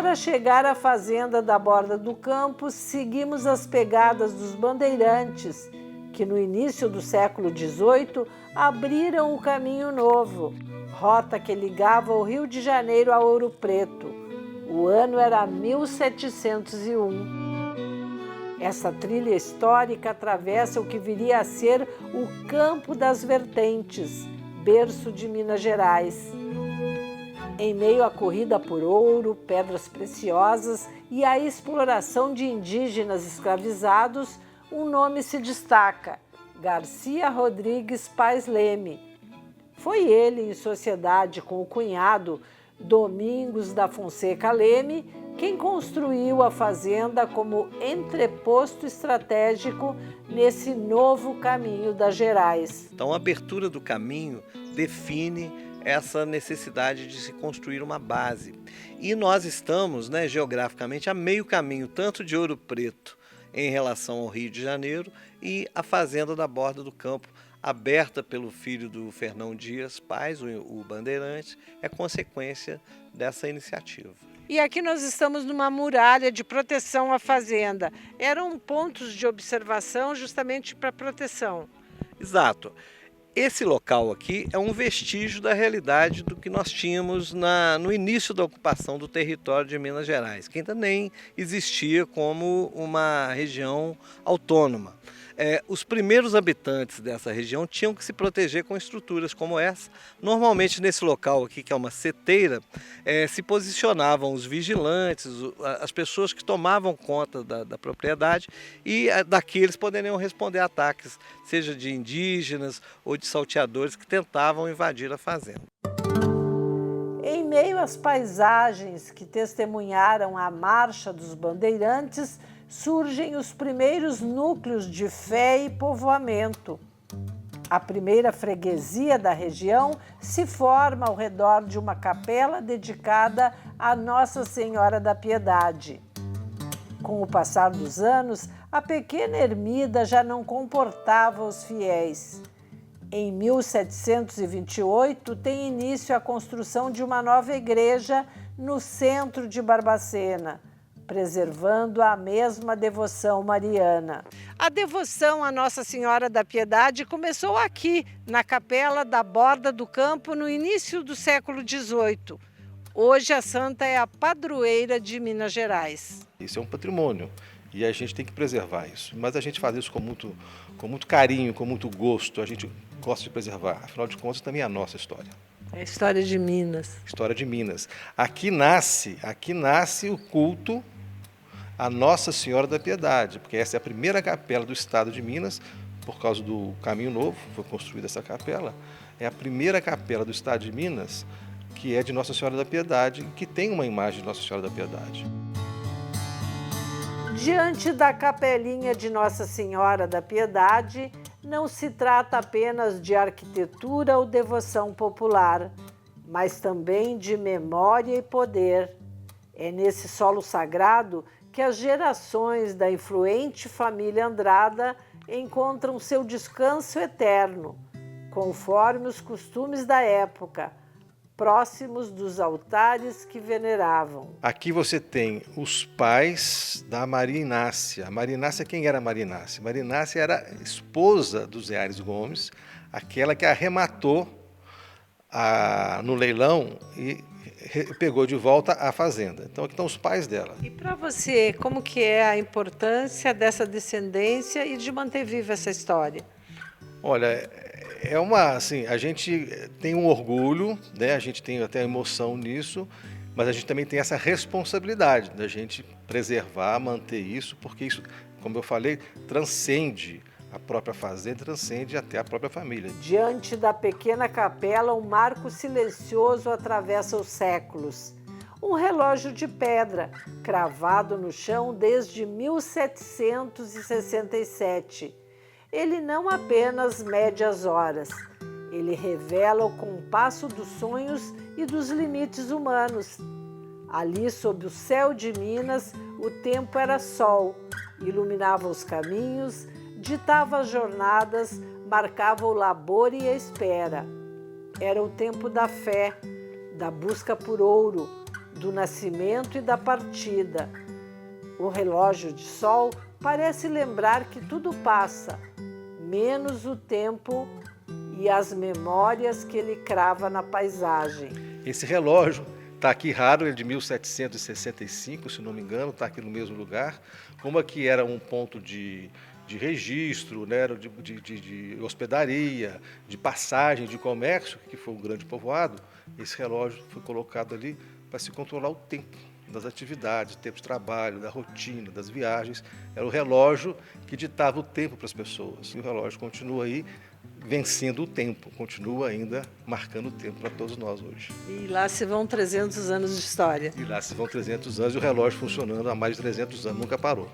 Para chegar à fazenda da Borda do Campo, seguimos as pegadas dos bandeirantes, que no início do século XVIII abriram o Caminho Novo, rota que ligava o Rio de Janeiro a Ouro Preto. O ano era 1701. Essa trilha histórica atravessa o que viria a ser o Campo das Vertentes, berço de Minas Gerais. Em meio à corrida por ouro, pedras preciosas e à exploração de indígenas escravizados, um nome se destaca: Garcia Rodrigues Paes Leme. Foi ele, em sociedade com o cunhado Domingos da Fonseca Leme, quem construiu a fazenda como entreposto estratégico nesse novo caminho das Gerais. Então, a abertura do caminho define essa necessidade de se construir uma base. E nós estamos, geograficamente, a meio caminho, tanto de Ouro Preto em relação ao Rio de Janeiro e a fazenda da Borda do Campo, aberta pelo filho do Fernão Dias Paes, o Bandeirante, é consequência dessa iniciativa. E aqui nós estamos numa muralha de proteção à fazenda. Eram pontos de observação justamente para proteção. Exato. Esse local aqui é um vestígio da realidade do que nós tínhamos no início da ocupação do território de Minas Gerais, que ainda nem existia como uma região autônoma. Os primeiros habitantes dessa região tinham que se proteger com estruturas como essa. Normalmente nesse local aqui, que é uma seteira, se posicionavam os vigilantes, as pessoas que tomavam conta da propriedade, e daqui eles poderiam responder a ataques, seja de indígenas ou de salteadores que tentavam invadir a fazenda. Em meio às paisagens que testemunharam a marcha dos bandeirantes, surgem os primeiros núcleos de fé e povoamento. A primeira freguesia da região se forma ao redor de uma capela dedicada a Nossa Senhora da Piedade. Com o passar dos anos, a pequena ermida já não comportava os fiéis. Em 1728, tem início a construção de uma nova igreja no centro de Barbacena, preservando a mesma devoção mariana. A devoção à Nossa Senhora da Piedade começou aqui, na capela da Borda do Campo, no início do século XVIII. Hoje a santa é a padroeira de Minas Gerais. Isso é um patrimônio e a gente tem que preservar isso. Mas a gente faz isso com muito carinho, com muito gosto. A gente gosta de preservar. Afinal de contas, também é a nossa história. É a história de Minas. História de Minas. Aqui nasce o culto a Nossa Senhora da Piedade, porque essa é a primeira capela do estado de Minas, por causa do Caminho Novo, foi construída essa capela. É a primeira capela do estado de Minas que é de Nossa Senhora da Piedade, que tem uma imagem de Nossa Senhora da Piedade. Diante da capelinha de Nossa Senhora da Piedade, não se trata apenas de arquitetura ou devoção popular, mas também de memória e poder. É nesse solo sagrado que as gerações da influente família Andrada encontram seu descanso eterno, conforme os costumes da época, próximos dos altares que veneravam. Aqui você tem os pais da Maria Inácia. Maria Inácia, quem era Maria Inácia? Maria Inácia era esposa do Zé Aires Gomes, aquela que arrematou no leilão e pegou de volta a fazenda. Então aqui estão os pais dela. E para você, como que é a importância dessa descendência e de manter viva essa história? Olha, a gente tem um orgulho, a gente tem até emoção nisso, mas a gente também tem essa responsabilidade da gente preservar, manter isso, porque isso, como eu falei, transcende a própria fazenda, transcende até a própria família. Diante da pequena capela, um marco silencioso atravessa os séculos. Um relógio de pedra, cravado no chão desde 1767. Ele não apenas mede as horas, ele revela o compasso dos sonhos e dos limites humanos. Ali, sob o céu de Minas, o tempo era sol, iluminava os caminhos, ditava as jornadas, marcava o labor e a espera. Era o tempo da fé, da busca por ouro, do nascimento e da partida. O relógio de sol parece lembrar que tudo passa, menos o tempo e as memórias que ele crava na paisagem. Esse relógio está aqui raro, ele é de 1765, se não me engano, está aqui no mesmo lugar. Como aqui era um ponto de registro, né, de hospedaria, de passagem, de comércio, que foi um grande povoado, esse relógio foi colocado ali para se controlar o tempo das atividades, o tempo de trabalho, da rotina, das viagens. Era o relógio que ditava o tempo para as pessoas. E o relógio continua aí vencendo o tempo, continua ainda marcando o tempo para todos nós hoje. E lá se vão 300 anos de história. E lá se vão 300 anos e o relógio funcionando há mais de 300 anos, nunca parou.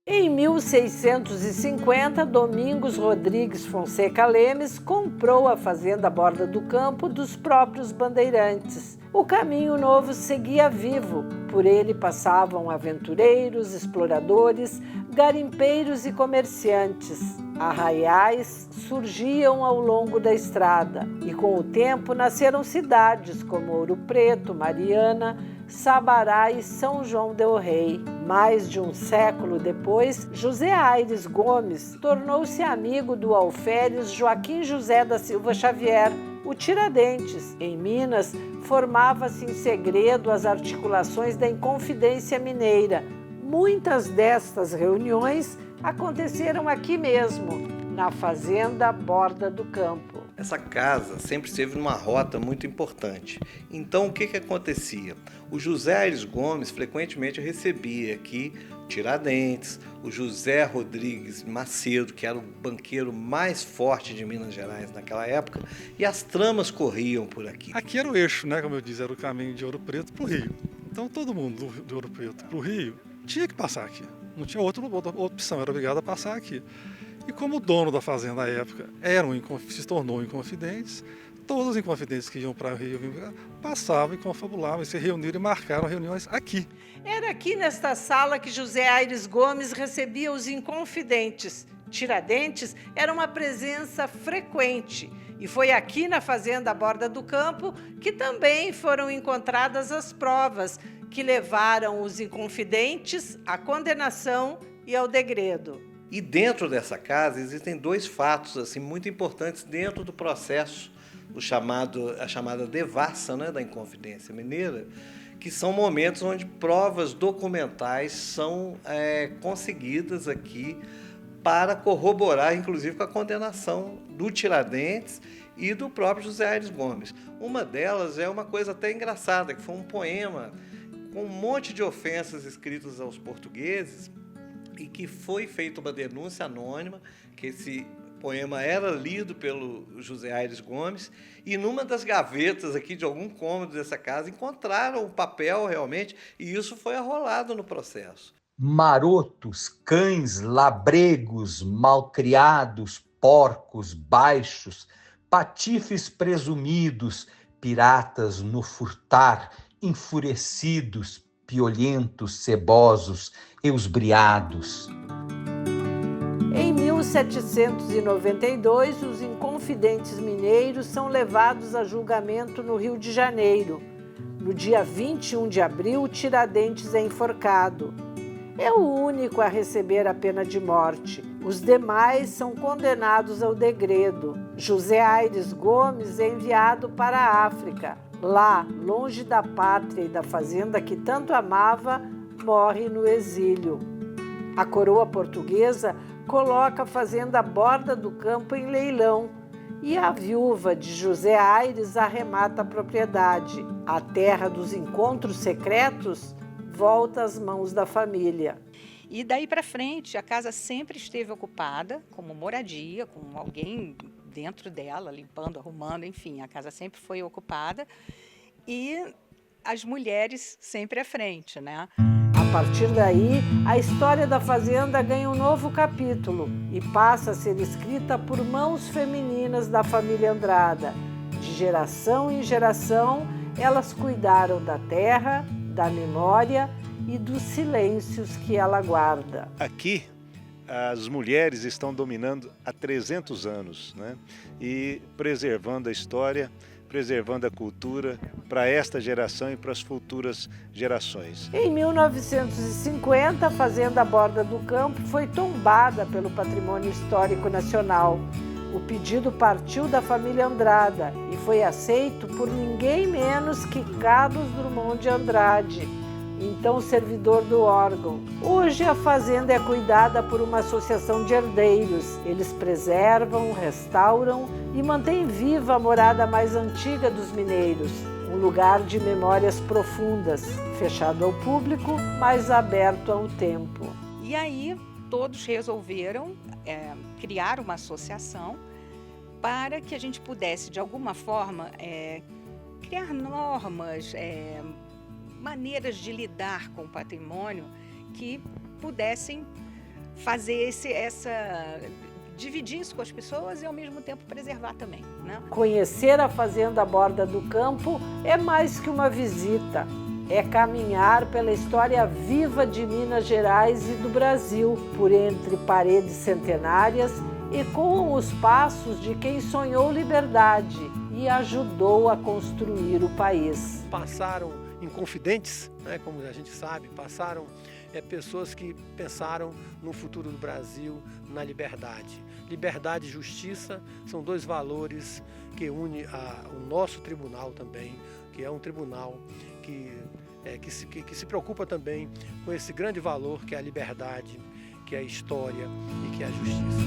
Em 1650, Domingos Rodrigues Fonseca Lemes comprou a fazenda Borda do Campo dos próprios bandeirantes. O Caminho Novo seguia vivo. Por ele passavam aventureiros, exploradores, garimpeiros e comerciantes. Arraiais surgiam ao longo da estrada e, com o tempo, nasceram cidades como Ouro Preto, Mariana, Sabará e São João del Rei. Mais de um século depois, José Aires Gomes tornou-se amigo do alferes Joaquim José da Silva Xavier, o Tiradentes. Em Minas, formava-se em segredo as articulações da Inconfidência Mineira. Muitas destas reuniões aconteceram aqui mesmo, na fazenda Borda do Campo. Essa casa sempre esteve numa rota muito importante. Então, o que acontecia? O José Aires Gomes frequentemente recebia aqui Tiradentes, o José Rodrigues Macedo, que era o banqueiro mais forte de Minas Gerais naquela época, e as tramas corriam por aqui. Aqui era o eixo, né? Como eu disse, era o caminho de Ouro Preto para o Rio. Então, todo mundo de Ouro Preto para o Rio tinha que passar aqui. Não tinha outra opção, era obrigado a passar aqui. E como o dono da fazenda à época se tornou Inconfidentes, todos os Inconfidentes que iam para o Rio passavam e confabulavam, e se reuniram e marcaram reuniões aqui. Era aqui nesta sala que José Aires Gomes recebia os Inconfidentes. Tiradentes era uma presença frequente. E foi aqui na fazenda Borda do Campo que também foram encontradas as provas que levaram os Inconfidentes à condenação e ao degredo. E dentro dessa casa existem dois fatos assim, muito importantes dentro do processo, a chamada devassa, né, da Inconfidência Mineira, que são momentos onde provas documentais são conseguidas aqui para corroborar, inclusive, com a condenação do Tiradentes e do próprio José Aires Gomes. Uma delas é uma coisa até engraçada, que foi um poema com um monte de ofensas escritas aos portugueses, e que foi feita uma denúncia anônima, que esse poema era lido pelo José Aires Gomes, e numa das gavetas aqui de algum cômodo dessa casa encontraram o papel realmente, e isso foi arrolado no processo. Marotos, cães, labregos, malcriados, porcos, baixos, patifes presumidos, piratas no furtar, enfurecidos, piolhentos, cebosos, esbriados. Em 1792, os Inconfidentes mineiros são levados a julgamento no Rio de Janeiro. No dia 21 de abril, Tiradentes é enforcado. É o único a receber a pena de morte. Os demais são condenados ao degredo. José Aires Gomes é enviado para a África. Lá, longe da pátria e da fazenda que tanto amava, morre no exílio. A coroa portuguesa coloca a fazenda Borda do Campo em leilão e a viúva de José Aires arremata a propriedade. A terra dos encontros secretos volta às mãos da família. E daí para frente, a casa sempre esteve ocupada como moradia, com alguém dentro dela, limpando, arrumando, enfim, a casa sempre foi ocupada e as mulheres sempre à frente, né? A partir daí, a história da fazenda ganha um novo capítulo e passa a ser escrita por mãos femininas da família Andrada. De geração em geração, elas cuidaram da terra, da memória e dos silêncios que ela guarda. Aqui as mulheres estão dominando há 300 anos, né? E preservando a história, preservando a cultura para esta geração e para as futuras gerações. Em 1950, a Fazenda Borda do Campo foi tombada pelo Patrimônio Histórico Nacional. O pedido partiu da família Andrada e foi aceito por ninguém menos que Carlos Drummond de Andrade, então servidor do órgão. Hoje a fazenda é cuidada por uma associação de herdeiros. Eles preservam, restauram e mantêm viva a morada mais antiga dos mineiros, um lugar de memórias profundas, fechado ao público, mas aberto ao tempo. E aí todos resolveram criar uma associação para que a gente pudesse, de alguma forma, criar normas, maneiras de lidar com o patrimônio que pudessem fazer dividir isso com as pessoas e, ao mesmo tempo, preservar também, né? Conhecer a Fazenda Borda do Campo é mais que uma visita. É caminhar pela história viva de Minas Gerais e do Brasil, por entre paredes centenárias e com os passos de quem sonhou liberdade e ajudou a construir o país. Passaram inconfidentes, né, como a gente sabe, passaram pessoas que pensaram no futuro do Brasil, na liberdade. Liberdade e justiça são dois valores que unem o nosso tribunal também, que é um tribunal que se preocupa também com esse grande valor que é a liberdade, que é a história e que é a justiça.